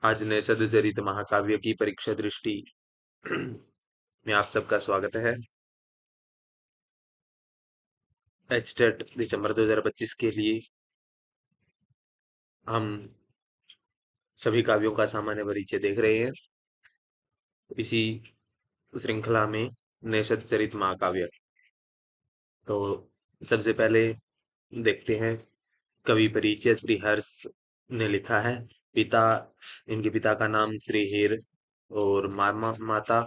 आज नैषध चरित महाकाव्य की परीक्षा दृष्टि में आप सबका स्वागत है। एचटेट दिसंबर 2025 के लिए हम सभी काव्यों का सामान्य परिचय देख रहे हैं। इसी श्रृंखला में नैषध चरित महाकाव्य। तो सबसे पहले देखते हैं कवि परिचय। श्री हर्ष ने लिखा है। पिता इनके पिता का नाम श्री हीर और माता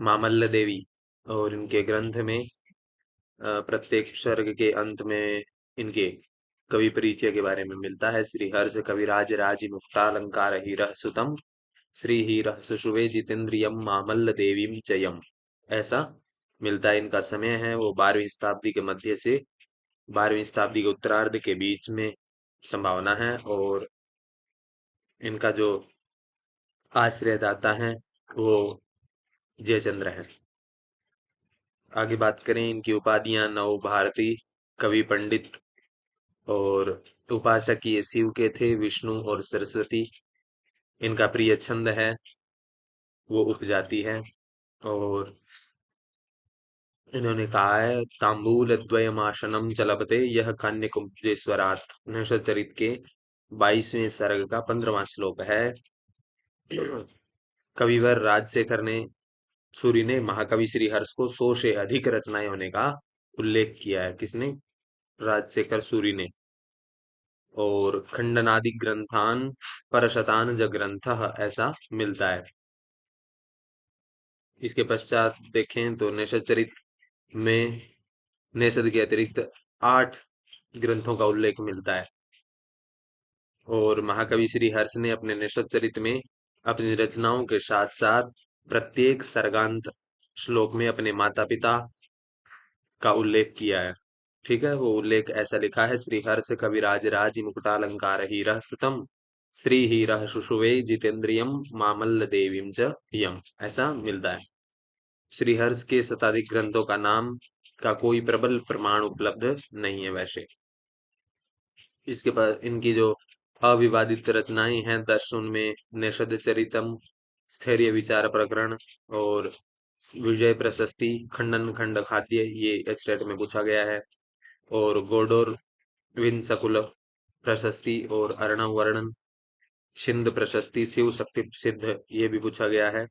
मामल्ल देवी। और इनके ग्रंथ में प्रत्येक सर्ग के अंत में इनके कवि परिचय के बारे में मिलता है। श्री हर्ष कविराज राज मुक्तालंकार हीरः सुतम श्री हीरः सुषुवे जितेन्द्रियम मामल्ल देवीम चयम, ऐसा मिलता है। इनका समय है वो 12वीं शताब्दी के मध्य से 12वीं शताब्दी के उत्तरार्ध के बीच में संभावना है। और इनका जो आश्रयदाता है वो जयचंद्र है। आगे बात करें इनकी उपाधियां। नव भारती, कवि पंडित और उपासक ये शिव के थे, विष्णु और सरस्वती। इनका प्रिय छंद है वो उपजाति है। और इन्होंने कहा है तांबूल द्वयमाशनम चलपते यह कन्यकुब्जेश्वरात्। नैषधचरित के 22वें सर्ग का 15वां श्लोक है। कविवर राजशेखर ने सूरि ने महाकवि श्री हर्ष को 100 से अधिक रचनाएं होने का उल्लेख किया है। किसने? राजशेखर सूरि ने। और खंडनादि ग्रंथान परशतान जग्रंथः, ऐसा मिलता है। इसके पश्चात देखें तो निषद चरित में निषद के अतिरिक्त 8 ग्रंथों का उल्लेख मिलता है। और महाकवि श्री हर्ष ने अपने निषद चरित में अपनी रचनाओं के साथ साथ प्रत्येक सर्गांत श्लोक में अपने माता पिता का उल्लेख किया है। ठीक है, वो उल्लेख ऐसा लिखा है। श्री हर्ष कविराज राज मुकुटालंकार हीरः सुतम श्री हीरः सुषुवे जितेन्द्रियम मामल्ल देवीम च यम, ऐसा मिलता है। श्री हर्ष के शताधिक ग्रंथों का नाम का कोई प्रबल प्रमाण उपलब्ध नहीं है। वैसे इसके पास इनकी जो अविवादित रचनाएं हैं दर्शन में निषद चरितम, स्थैर्य विचार प्रकरण और विजय प्रशस्ति, खंडन खंड खाद्य, ये एचटेट में पूछा गया है। और गोडोर विंसकुल प्रशस्ति और अर्णव वर्णन, छिंद प्रशस्ति, शिव शक्ति सिद्ध, ये भी पूछा गया है।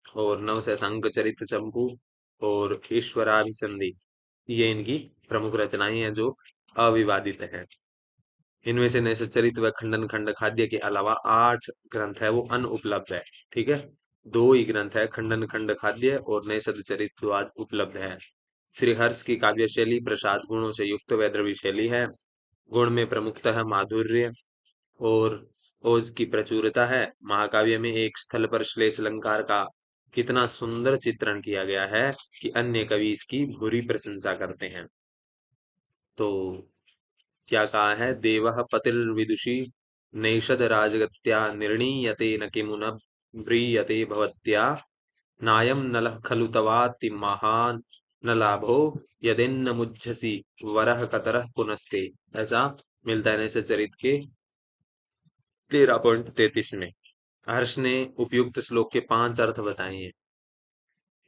और नव शशांक चरित चंपू और ईश्वराभिसंधि, ये इनकी प्रमुख रचनाएं हैं जो अविवादित हैं। इनमें से नैषधचरित व खंडन खंड खाद्य के अलावा 8 ग्रंथ है वो अनुपलब्ध है। ठीक है, 2 ही ग्रंथ है, खंडन खंड खाद्य और नैषधचरित जो आज उपलब्ध है। श्री हर्ष की काव्य शैली प्रसाद गुणों से युक्त वैद्रवी शैली है। गुण में प्रमुखतः माधुर्य और ओज की प्रचुरता है। महाकाव्य में एक स्थल पर श्लेष अलंकार का इतना सुंदर चित्रण किया गया है कि अन्य कवि इसकी बुरी प्रशंसा करते हैं। तो क्या कहा है? देवः पतिर्विदुषी नैषद राजगत्या निर्णीयते न किमुन व्रीयते भवत्या नायं नलः खलु तवाति महान् न लाभो यदिन्न मुज्झसि वरः कतरः पुनस्ते, ऐसा मिलता है नैषद चरित के 13.33 में। हर्ष ने उपयुक्त श्लोक के 5 अर्थ बताए हैं।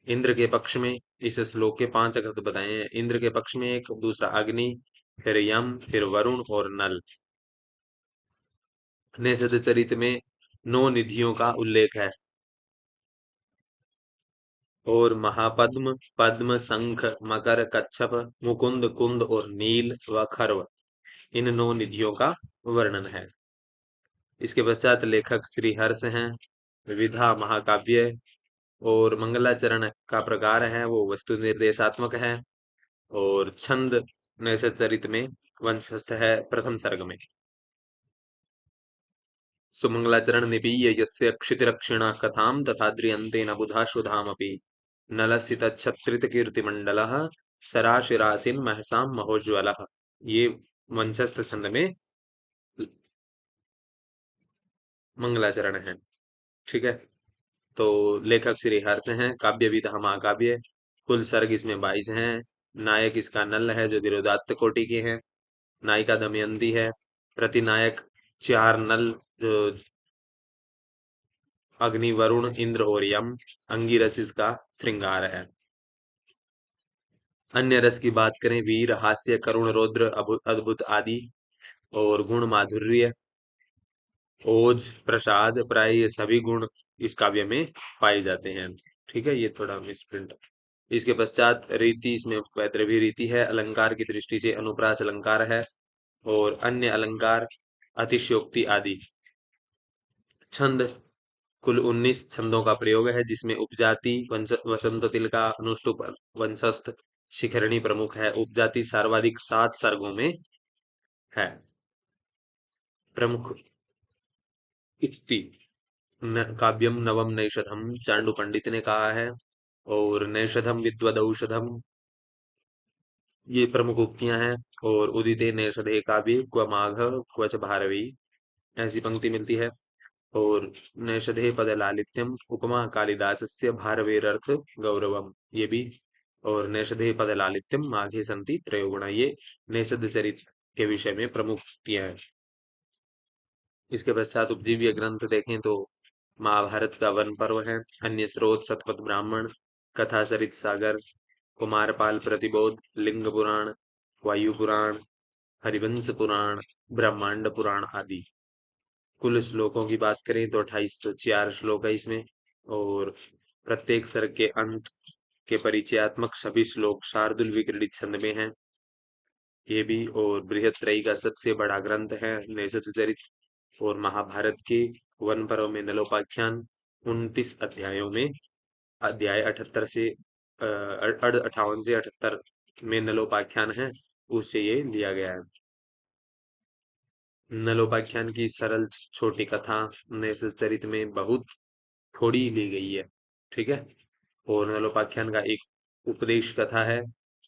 इंद्र के पक्ष में इस श्लोक के 5 अर्थ बताए हैं। इंद्र के पक्ष में एक, दूसरा अग्नि, फिर यम, फिर वरुण और नल। निषद चरित में 9 निधियों का उल्लेख है। और महापद्म, पद्म, शंख, मकर, कच्छप, मुकुंद, कुंद और नील व खर्व, इन 9 निधियों का वर्णन है। इसके पश्चात लेखक श्री हर्ष हैं। विविधा महाकाव्य और मंगलाचरण का प्रकार है वो वस्तु निर्देशात्मक है। और छंद निषद चरित में वंशस्थ है प्रथम सर्ग में। सुमंगलाचरण निपीय यस्य क्षितिरक्षिणः कथां तथा द्रियन्ते न बुधाश्वधामपि नलस्य तच्छत्रित कीर्तिमण्डलः सराशिरासीन महसां महोज्ज्वलः, ये वंशस्थ छंद में मंगलाचरण है। ठीक है, तो लेखक श्री हर्ष हैं। काव्य विधा महाकाव्य, कुल सर्ग इसमें 22 हैं। नायक इसका नल है जो दिरोदात्त कोटि के हैं। नायिका दमयंती है। प्रतिनायक 4 नल जो अग्नि, वरुण, इंद्र और यम। अंगिरस इसका श्रृंगार है। अन्य रस की बात करें, वीर, हास्य, करुण, रौद्र, अद्भुत आदि। और गुण, माधुर्य, ओज, प्रसाद, प्राय ये सभी गुण इस काव्य में पाए जाते हैं। ठीक है, ये थोड़ा मिसप्रिंट। इसके पश्चात रीति, इसमें वैदर्भी रीति है। अलंकार की दृष्टि से अनुप्रास अलंकार है। और अन्य अलंकार, अतिशयोक्ति आदि। छंद, कुल 19 छंदों का प्रयोग है, जिसमें उपजाति, वसंत तिलका, अनुष्टुप, वंशस्थ, शिखरणी प्रमुख है। उपजाति सर्वाधिक 7 सर्गों में है। प्रमुख उक्ति, काव्यम नवम नैषधम, चांडू पंडित ने कहा है। और नैषधम विद्वदौषधम, ये प्रमुख उक्तियां हैं। और उदिते नैषधे काव्ये क्व माघ क्व च भारवी, ऐसी पंक्ति मिलती है। और नैषधे पद लालित्यम, उपमा कालिदासस्य भारवेरर्थ गौरवम, ये भी। और नैषधे पद लालित्यम माघे संति त्रयोगुणा, ये नैषध चरित के विषय में प्रमुख उक्तियां हैं। इसके पश्चात उपजीव्य ग्रंथ देखें तो महाभारत का वन पर्व है। अन्य स्रोत, शतपथ ब्राह्मण, कथा सरित सागर, कुमारपाल प्रतिबोध, लिंग पुराण, वायु पुराण, हरिवंश पुराण, ब्रह्मांड पुराण आदि। कुल श्लोकों की बात करें तो 2804 श्लोक है इसमें। और प्रत्येक सर्ग के अंत के परिचयात्मक सभी श्लोक शार्दुल विक्रीडित छंद में हैं। ये भी। और बृहत्त्रयी का सबसे बड़ा ग्रंथ है निषद चरित। और महाभारत के वन पर्व में नलोपाख्यान 29 अध्यायों में, अध्याय 78 से 58 से 78 में नलोपाख्यान है, उससे ये लिया गया है। नलोपाख्यान की सरल छोटी कथा निषद चरित में बहुत थोड़ी ली गई है। ठीक है। और नलोपाख्यान का एक उपदेश कथा है,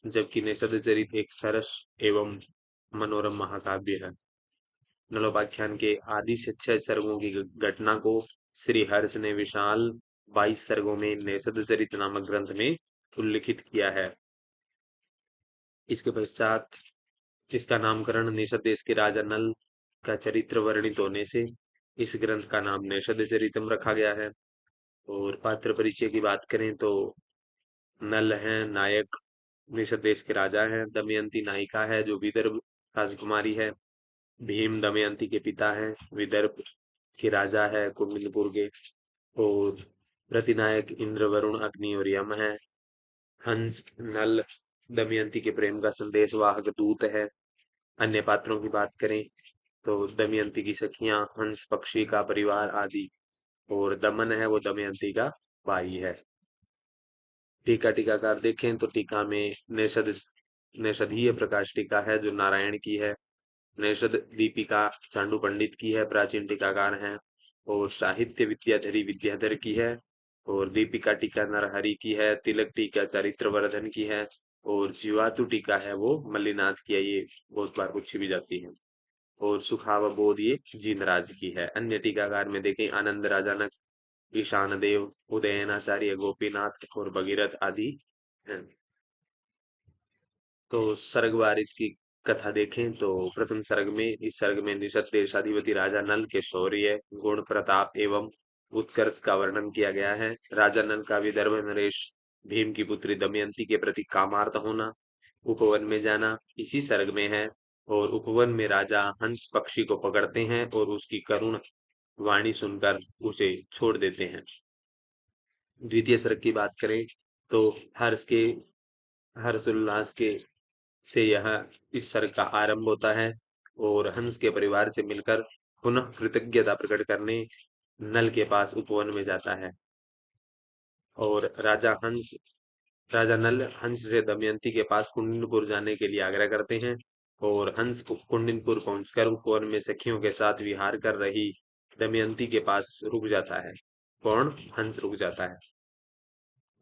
जबकि निषद चरित एक सरस एवं मनोरम महाकाव्य है। नलोपाख्यान के आदि से 6 सर्गों की घटना को श्री हर्ष ने विशाल 22 सर्गों में निषद चरित नामक ग्रंथ में उल्लिखित किया है। इसके पश्चात इसका नामकरण निषद देश के राजा नल का चरित्र वर्णित होने से इस ग्रंथ का नाम निषद चरितम रखा गया है। और पात्र परिचय की बात करें तो नल है नायक, निषद देश के राजा हैं। दमयंती नायिका है, जो विदर्भ राजकुमारी है। भीम दमयंती के पिता हैं, विदर्भ के राजा है कुंडलपुर के। और प्रतिनायक इंद्र, वरुण, अग्नि और यम है। हंस, नल दमयंती के प्रेम का संदेशवाहक दूत है। अन्य पात्रों की बात करें तो दमयंती की सखियां, हंस पक्षी का परिवार आदि। और दमन है, वो दमयंती का भाई है। टीका टीकाकार देखें तो टीका में नेषद नेषधीय प्रकाश टीका है, जो नारायण की है। नेषद दीपिका चांडू पंडित की है, प्राचीन टीकाकार हैं। और साहित्य विद्याधरी विद्याधर की है। और दीपिका टीका नरहरि की है। तिलक टीका चारित्रवर्धन की है। और जीवातु टीका है, वो मल्लिनाथ की है, ये बहुत बार पूछी भी जाती है। और सुखावबोध ये जीनराज की है। अन्य टीकाकार में देखें आनंद राजानक, ईशान देव, उदयनाचार्य, गोपीनाथ और भगीरथ आदि हैं। तो सर्गवार इसकी कथा देखें तो प्रथम सर्ग में, इस सर्ग में निषद देशाधिपति राजा नल के शौर्य, गुण, प्रताप एवं उत्कर्ष का वर्णन किया गया है। राजा नल का विदर्भ नरेश, भीम की पुत्री दमयंती के प्रति कामार्थ होना, उपवन में जाना इसी सर्ग में है। और उपवन में राजा हंस पक्षी को पकड़ते हैं और उसकी करुण वाणी सुनकर उसे छोड़ देते हैं। द्वितीय सर्ग की बात करें तो हर्षोल्लास के से यह इस सर्ग का आरंभ होता है। और हंस के परिवार से मिलकर पुनः कृतज्ञता प्रकट करने नल के पास उपवन में जाता है। और राजा नल हंस से दमयंती के पास कुंडनपुर जाने के लिए आग्रह करते हैं। और हंस कुंडनपुर पहुंचकर उपवन में सखियों के साथ विहार कर रही दमयंती के पास रुक जाता है। कौन? हंस रुक जाता है।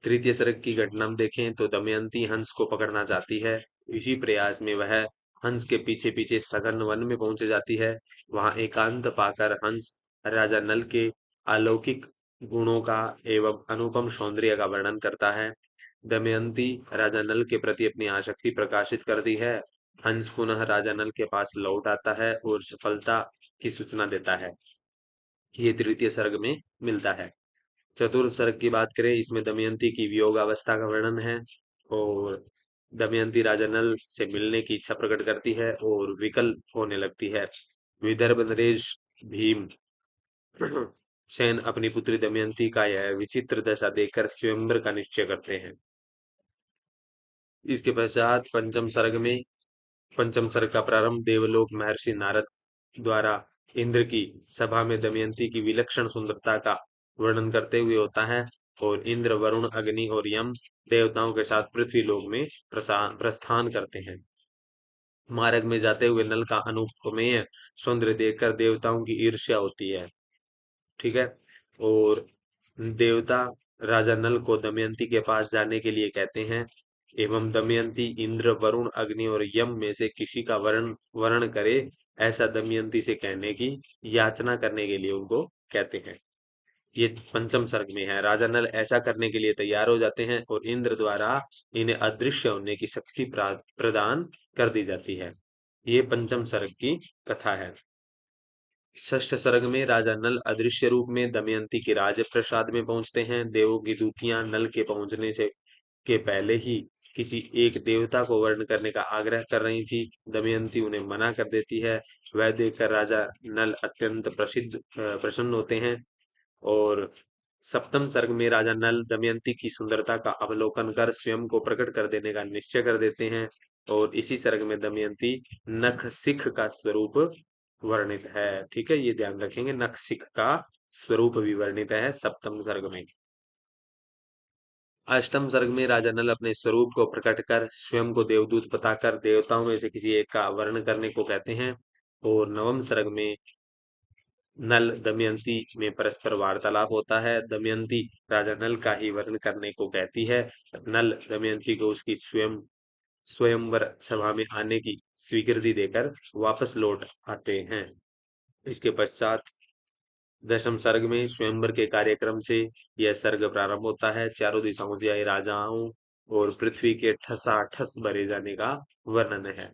तृतीय सर्ग की घटना में देखें तो दमयंती हंस को पकड़ना चाहती है। इसी प्रयास में वह हंस के पीछे पीछे सघन वन में पहुंच जाती है। वहां एकांत पाकर हंस राजा नल के अलौकिक गुणों का एवं अनुपम सौंदर्य का वर्णन करता है। दमयंती राजा नल के प्रति अपनी आसक्ति प्रकाशित करती है। हंस पुनः राजा नल के पास लौट आता है और सफलता की सूचना देता है। ये तृतीय सर्ग में मिलता है। चतुर्थ सर्ग की बात करें, इसमें दमयंती की वियोग अवस्था का वर्णन है। और दमयंती राजा नल से मिलने की इच्छा प्रकट करती है और विकल होने लगती है। विदर्भ नरेश भीम सेन अपनी पुत्री दमयंती का यह विचित्र दशा देखकर स्वयंवर का निश्चय करते हैं। इसके पश्चात पंचम सर्ग का प्रारंभ देवलोक महर्षि नारद द्वारा इंद्र की सभा में दमयंती की विलक्षण सुंदरता का वर्णन करते हुए होता है। और इंद्र वरुण अग्नि और यम देवताओं के साथ पृथ्वी लोक में प्रस्थान करते हैं। मार्ग में जाते हुए नल का अनुपमेय सौंदर्य देखकर देवताओं की ईर्ष्या होती है। ठीक है। और देवता राजा नल को दमयंती के पास जाने के लिए कहते हैं। एवं दमयंती इंद्र वरुण अग्नि और यम में से किसी का वर्ण वर्ण करे, ऐसा दमयंती से कहने की याचना करने के लिए उनको कहते हैं। ये पंचम सर्ग में है। राजा नल ऐसा करने के लिए तैयार हो जाते हैं और इंद्र द्वारा इन्हें अदृश्य होने की शक्ति प्रदान कर दी जाती है। ये पंचम सर्ग की कथा है। षष्ठ सर्ग में राजा नल अदृश्य रूप में दमयंती के राजप्रसाद में पहुंचते हैं। देवों की दूतियां नल के पहुंचने से के पहले ही किसी एक देवता को वर्ण करने का आग्रह कर रही थी। दमयंती उन्हें मना कर देती है। वह देखकर राजा नल अत्यंत प्रसन्न होते हैं। और सप्तम सर्ग में राजा नल दमयंती की सुंदरता का अवलोकन कर स्वयं को प्रकट कर देने का निश्चय कर देते हैं। और इसी सर्ग में दमयंती नख सिख का स्वरूप वर्णित है। ठीक है, ये ध्यान रखेंगे, नख सिख का स्वरूप भी वर्णित है सप्तम सर्ग में। अष्टम सर्ग में राजा नल अपने स्वरूप को प्रकट कर स्वयं को देवदूत बताकर देवताओं में से किसी एक का वर्ण करने को कहते हैं। और नवम सर्ग में नल दमयंती में परस्पर वार्तालाप होता है। दमयंती राजा नल का ही वर्ण करने को कहती है। नल दमयंती को उसकी स्वयंवर सभा में आने की स्वीकृति देकर वापस लौट आते हैं। इसके पश्चात दशम सर्ग में स्वयंवर के कार्यक्रम से यह सर्ग प्रारंभ होता है। चारों दिशाओं से आए राजाओं और पृथ्वी के ठसाठस भरे जाने का वर्णन है।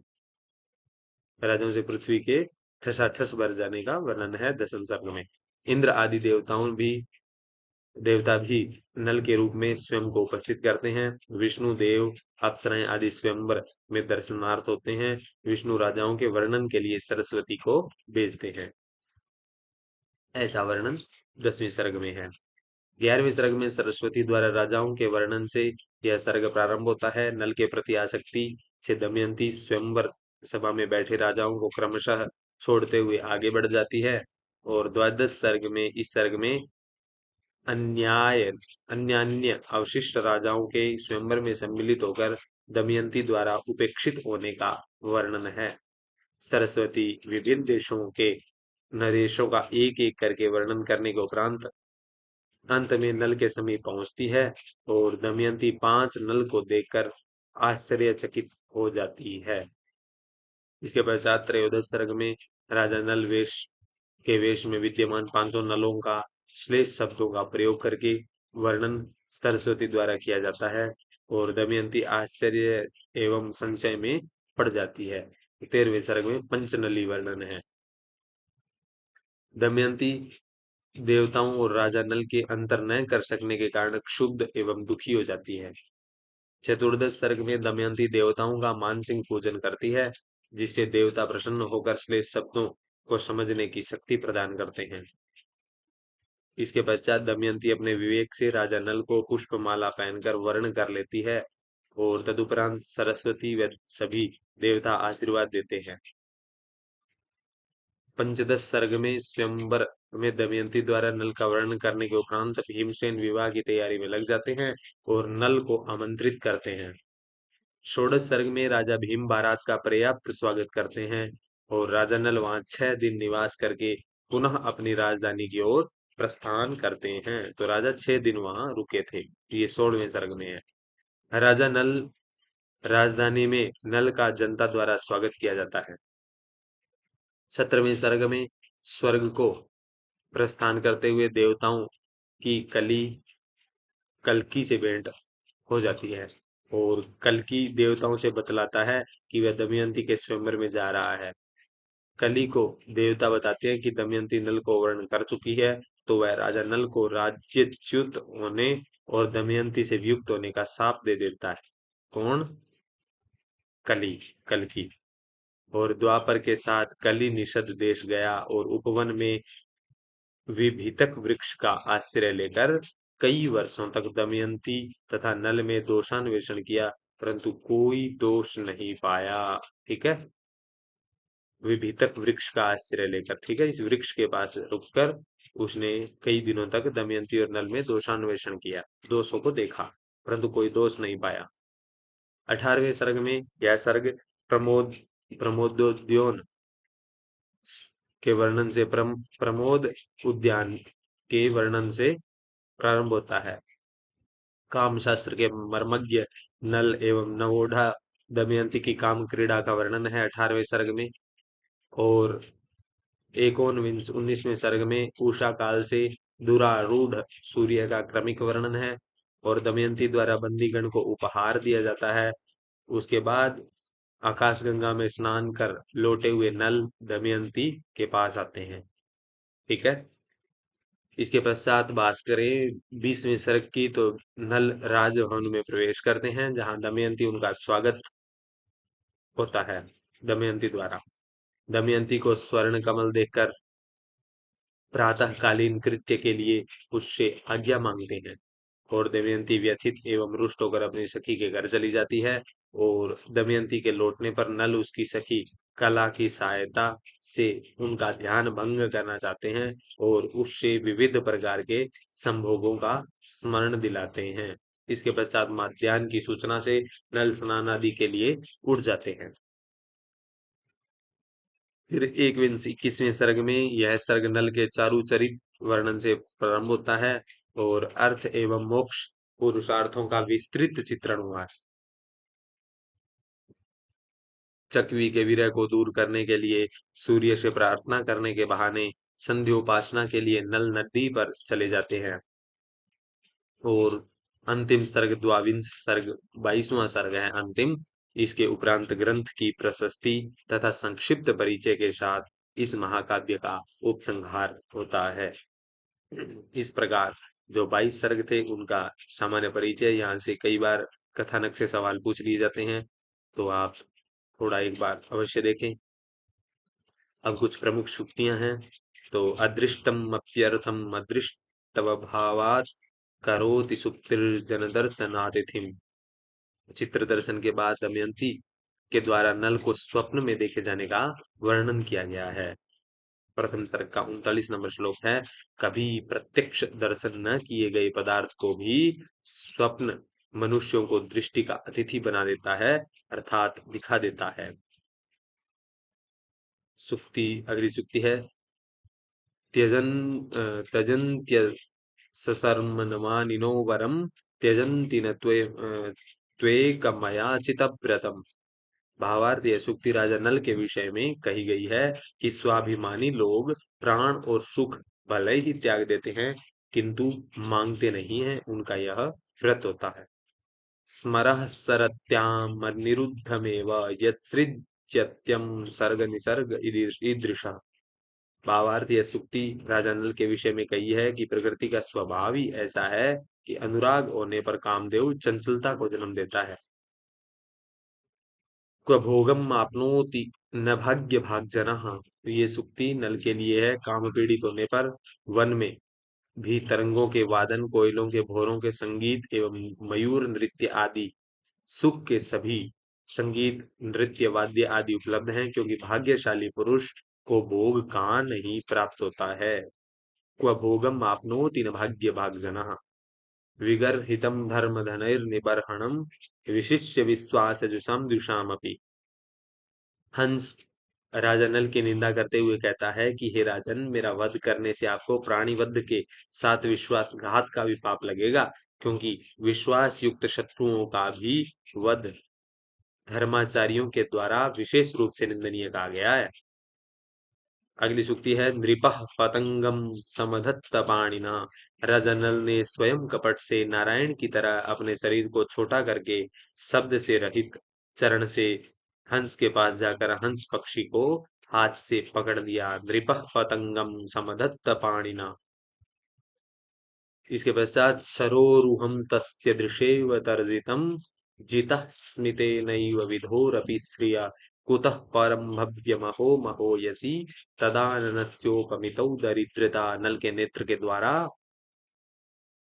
राजाओं से पृथ्वी के ठसाठस भर जाने का वर्णन है दशम सर्ग में। इंद्र आदि देवता भी नल के रूप में स्वयं को उपस्थित करते हैं। विष्णु देव अप्सराएं आदि स्वयंवर में दर्शनार्थ होते हैं। विष्णु राजाओं के वर्णन के लिए सरस्वती को भेजते हैं। ऐसा वर्णन 10वें सर्ग में है। 11वें सर्ग में सरस्वती द्वारा राजाओं के वर्णन से यह सर्ग प्रारंभ होता है। नल के प्रति आसक्ति से दमयंती स्वयंवर सभा में बैठे राजाओं को क्रमशः छोड़ते हुए आगे बढ़ जाती है। और इस सर्ग में अन्याय अन्यान्य अवशिष्ट राजाओं के स्वयंवर में सम्मिलित होकर दमयंती द्वारा उपेक्षित होने का वर्णन है। सरस्वती विभिन्न देशों के नरेशों का एक एक करके वर्णन करने के उपरांत अंत में नल के समीप पहुंचती है। और दमयंती 5 नल को देखकर आश्चर्यचकित हो जाती है। इसके पश्चात त्रयोदश सर्ग में राजा नल वेश में विद्यमान 500 नलों का श्लेष शब्दों का प्रयोग करके वर्णन सरस्वती द्वारा किया जाता है। और दमयंती आश्चर्य एवं संशय में पड़ जाती है। 13वें सर्ग में पंचनली वर्णन है। दमयंती देवताओं और राजा नल के अंतर न कर सकने के कारण क्षुब्ध एवं दुखी हो जाती है। चतुर्दश सर्ग में दमयंती देवताओं का मानसिक पूजन करती है, जिससे देवता प्रसन्न होकर श्लेष शब्दों को समझने की शक्ति प्रदान करते हैं। इसके पश्चात दमयंती अपने विवेक से राजा नल को पुष्पमाला पहनकर वर्ण कर लेती है। और तदुपरांत सरस्वती व सभी देवता आशीर्वाद देते हैं। पंचदश सर्ग में स्वयंवर में दमयंती द्वारा नल का वर्णन करने के उपरांत भीमसेन विवाह की तैयारी में लग जाते हैं और नल को आमंत्रित करते हैं। षोडश सर्ग में राजा भीम बारात का पर्याप्त स्वागत करते हैं। और राजा नल वहां 6 दिन निवास करके पुनः अपनी राजधानी की ओर प्रस्थान करते हैं। तो राजा 6 दिन वहां रुके थे। ये 16वें सर्ग में है। राजा नल राजधानी में नल का जनता द्वारा स्वागत किया जाता है। 17वें सर्ग में स्वर्ग को प्रस्थान करते हुए देवताओं की कल्कि से भेंट हो जाती है। और कल्कि देवताओं से बतलाता है कि वह दमयंती के स्वयंवर में जा रहा है। कली को देवता बताते हैं कि दमयंती नल को वर्ण कर चुकी है, तो वह राजा नल को राज्यच्युत होने और दमयंती से वियुक्त होने का शाप दे देता है। कौन? कली, कल की। और द्वापर के साथ कली निषद देश गया और उपवन में विभीतक वृक्ष का आश्रय लेकर कई वर्षों तक दमयंती तथा नल में दोषान्वेषण किया, परंतु कोई दोष नहीं पाया। ठीक है, विभीतक वृक्ष का आश्रय लेकर, ठीक है, इस वृक्ष के पास रुककर उसने कई दिनों तक दमयंती और नल में दोषान्वेषण किया, दोषों को देखा, परंतु कोई दोष नहीं पाया। 18वें सर्ग में यह सर्ग प्रमोद प्रमोदोद्यान के वर्णन से प्रमोद उद्यान के वर्णन से प्रारंभ होता है। काम शास्त्र के मर्मज्ञ नल एवं नवोढ़ा दमयंती की काम क्रीड़ा का वर्णन है 18वें सर्ग में। और एकोनविंश 19वें सर्ग में उषा काल से दुरारूढ़ सूर्य का क्रमिक वर्णन है और दमयंती द्वारा बंदीगण को उपहार दिया जाता है। उसके बाद आकाशगंगा में स्नान कर लौटे हुए नल दमयंती के पास आते हैं। ठीक है, इसके पश्चात बात करें 20वें सर्ग की, तो नल राजभवन में प्रवेश करते हैं जहां दमयंती उनका स्वागत होता है दमयंती द्वारा। दमयंती को स्वर्ण कमल देखकर प्रातःकालीन कृत्य के लिए उससे आज्ञा मांगते हैं और दमयंती व्यथित एवं रुष्ट होकर अपनी सखी के घर चली जाती है। और दमयंती के लौटने पर नल उसकी सखी कला की सहायता से उनका ध्यान भंग करना चाहते हैं और उससे विविध प्रकार के संभोगों का स्मरण दिलाते हैं। इसके पश्चात माध्याह्न की सूचना से नल स्नान आदि के लिए उठ जाते हैं। फिर 21वें सर्ग में यह सर्ग नल के चारु चरित वर्णन से प्रारंभ होता है और अर्थ एवं मोक्ष पुरुषार्थों का विस्तृत चित्रण हुआ है। चकवी के विरह को दूर करने के लिए सूर्य से प्रार्थना करने के बहाने संध्योपासना के लिए नल नदी पर चले जाते हैं। और अंतिम सर्ग द्वाविंश सर्ग 22वां सर्ग है अंतिम। इसके उपरांत ग्रंथ की प्रशस्ति तथा संक्षिप्त परिचय के साथ इस महाकाव्य का उपसंहार होता है। इस प्रकार जो 22 सर्ग थे उनका सामान्य परिचय, यहाँ से कई बार कथानक से सवाल पूछ लिए जाते हैं, तो आप थोड़ा एक बार अवश्य देखें। अब कुछ प्रमुख सूक्तियां हैं। तो अदृष्टम अप्यर्थम अदृष्टवभावात् करोति सुप्तिर्जन दर्शनातिथिम। चित्र दर्शन के बाद दमयंती के द्वारा नल को स्वप्न में देखे जाने का वर्णन किया गया है। प्रथम सर्ग का 39 नंबर श्लोक है, कभी प्रत्यक्ष दर्शन न किए गए पदार्थ को भी स्वप्न मनुष्यों को दृष्टि का अतिथि बना देता है, अर्थात दिखा देता है। सुक्ति, अगली सुक्ति है, त्यजन त्यजन्त्य ससर्मनमानिनो वरम त्यजन्ति न त्वेकमया चितव्रतम। भावार्थ यह सूक्ति राजा नल के विषय में कही गई है कि स्वाभिमानी लोग प्राण और सुख भले ही त्याग देते हैं, किंतु मांगते नहीं हैं, उनका यह व्रत होता है। स्मरः सरत्यामनिरुद्धमेव यत्सृज्यत्यं सर्ग निसर्ग ईदृशः। भावार्थ यह सूक्ति राजा नल के विषय में कही है कि प्रकृति का स्वभाव ही ऐसा है कि अनुराग होने पर कामदेव चंचलता को जन्म देता है। क्व भोगम आपनोति न भाग्य भाग जनः। तो ये सूक्ति नल के लिए है। काम पीड़ित होने पर वन में भी तरंगों के वादन, कोयलों के भोरों के संगीत एवं मयूर नृत्य आदि सुख के सभी संगीत, नृत्य, वाद्य आदि उपलब्ध हैं, क्योंकि भाग्यशाली पुरुष को भोग कहाँ नहीं प्राप्त होता है। क्व भोगम आपनोति न भाग्य भाग जनः विगर्हितं धर्म धनैर्निबर्हणं विशिष्य विश्वास जुषाम दुषामपि। हंस राजा नल की निंदा करते हुए कहता है कि हे राजन, मेरा वध करने से आपको प्राणी वध के साथ विश्वासघात का भी पाप लगेगा, क्योंकि विश्वास युक्त शत्रुओं का भी वध धर्माचार्यों के द्वारा विशेष रूप से निंदनीय कहा गया है। अगली सूक्ति है, नृपः पतंगम समधत्त पाणिना। राजा नल ने स्वयं कपट से नारायण की तरह अपने शरीर को छोटा करके शब्द से रहित चरण से हंस के पास जाकर हंस पक्षी को हाथ से पकड़ लिया। नृपः पतंगम समधत्त पाणिना। इसके पश्चात सरोरुहं तस्य दृशेव तर्जितं जितः स्मितेनैव विधोरपि श्रिया कुतः परम भव्यमहो महोयसी तदाननस्योपमितौ दरिद्रता। नल के नेत्र के द्वारा,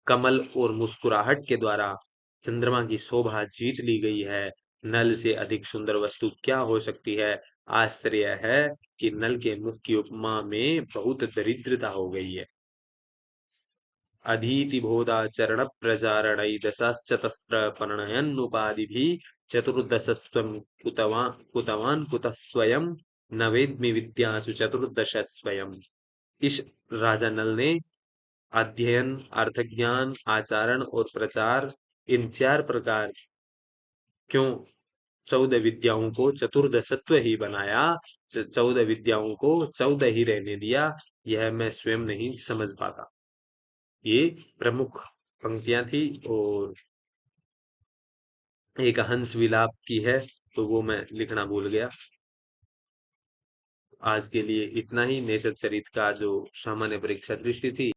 कमल और मुस्कुराहट के द्वारा चंद्रमा की शोभा जीत ली गई है। नल से अधिक सुंदर वस्तु क्या हो सकती है। आश्चर्य है कि नल के मुख की उपमा में बहुत दरिद्रता हो गई है। अधीतिबोधाचरण प्रचारणैर्दशाश्चतस्र प्रणयन्नुपाधिभिः चतुर्दशस्त्वं कुतवान् कुतः स्वयं न वेद्मि विद्यासु चतुर्दश स्वयं। इस राजा नल ने अध्ययन, अर्थज्ञान, आचरण और प्रचार, इन चार प्रकार क्यों 14 विद्याओं को चतुर्दशत्व ही बनाया, 14 विद्याओं को 14 ही रहने दिया, यह मैं स्वयं नहीं समझ पाता। ये प्रमुख पंक्तियां थी। और एक हंस विलाप की है, तो वो मैं लिखना भूल गया। आज के लिए इतना ही। नेशद चरित का जो सामान्य परीक्षा दृष्टि थी